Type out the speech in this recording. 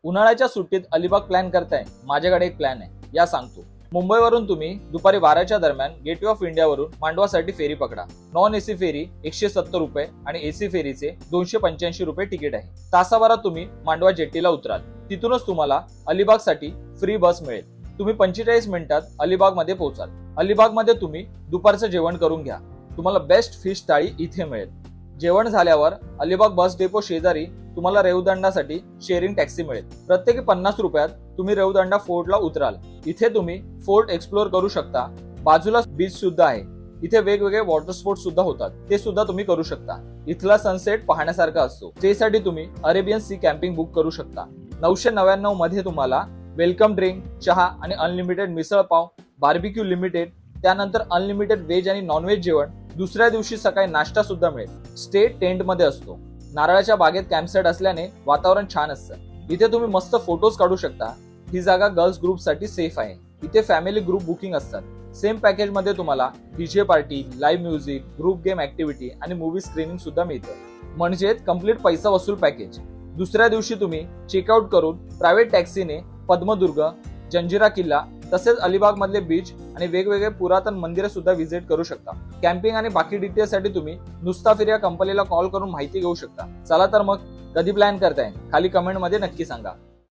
उन्हाळ्याच्या सुट्टीत अलिबाग प्लॅन करताय? माझ्याकडे एक प्लॅन आहे, या सांगतो। मुंबईवरून तुम्ही दुपारी 12च्या दरम्यान गेटवे ऑफ इंडियावरून मांडवासाठी फेरी पकडा। नॉन एसी फेरी 170 रुपये आणि एसी फेरीचे 285 रुपये तिकीट आहे। तासाभरात तुम्ही मांडवा जेट्टीला उतराल। तिथूनच तुम्हाला अलिबागसाठी फ्री बस मिळेल। तुम्ही 45 मिनिटात अलिबाग मध्ये पोहोचाल। अलिबाग मध्ये तुम्ही दुपारचं जेवण करून घ्या। तुम्हाला बेस्ट फिश थाळी इथे मिळेल। जेवण झाल्यावर अलिबाग बस डेपो शेजारी तुम्हाला रेवदंडासाठी शेअरिंग टॅक्सी मिळेल। प्रत्येकी 50 रुपयात तुम्ही रेवदंडा फोर्टला उतराल। इथे तुम्ही फोर्ट एक्सप्लोर करू शकता। बाजूला बीच सुद्धा आहे। इथे वेगवेगळे वॉटर स्पोर्ट्स सुद्धा होतात, ते सुद्धा तुम्ही करू शकता। इथला सनसेट पाहण्यासारखा असतो। स्टेसाठी तुम्ही अरेबियन सी कॅम्पिंग बुक करू शकता। 999 मध्ये तुम्हाला वेलकम ड्रिंक, चहा आणि unlimited misal pav, barbecue limited, त्यानंतर अनलिमिटेड व्हेज आणि नॉनव्हेज जेवण, दुसऱ्या दिवशी सकाळी नाश्ता सुद्धा मिळेल। स्टे टेंट मध्ये असतो। नारळाच्या बागेत कॅम्पसाइट असल्याने वातावरण छान असतं। इथे तुम्ही मस्त फोटोज काढू शकता। ही जागा गर्ल्स ग्रुप साठी सेफ आहे। इथे फॅमिली ग्रुप बुकिंग असतात। सेम पॅकेज मध्ये तुम्हाला DJ party, live music, group game activity आणि मूवी स्क्रीनिंग सुद्धा मिळतं। म्हणजे कम्प्लीट पैसा वसूल पॅकेज। दुसऱ्या दिवशी तुम्ही चेकआउट करून प्रायव्हेट टॅक्सीने पद्मदुर्ग, जंजिरा किल्ला तसेच अलिबाग मधले बीच आणि वेगवेगळे पुरातन मंदिरे सुद्धा व्हिजिट करू शकता। कॅम्पिंग आणि बाकी डिटेल्स साठी तुम्ही मुस्ताफिर या कंपनीला कॉल करून माहिती घेऊ शकता। चला तर मग कधी प्लॅन करताय? खाली कमेंट मध्ये नक्की सांगा।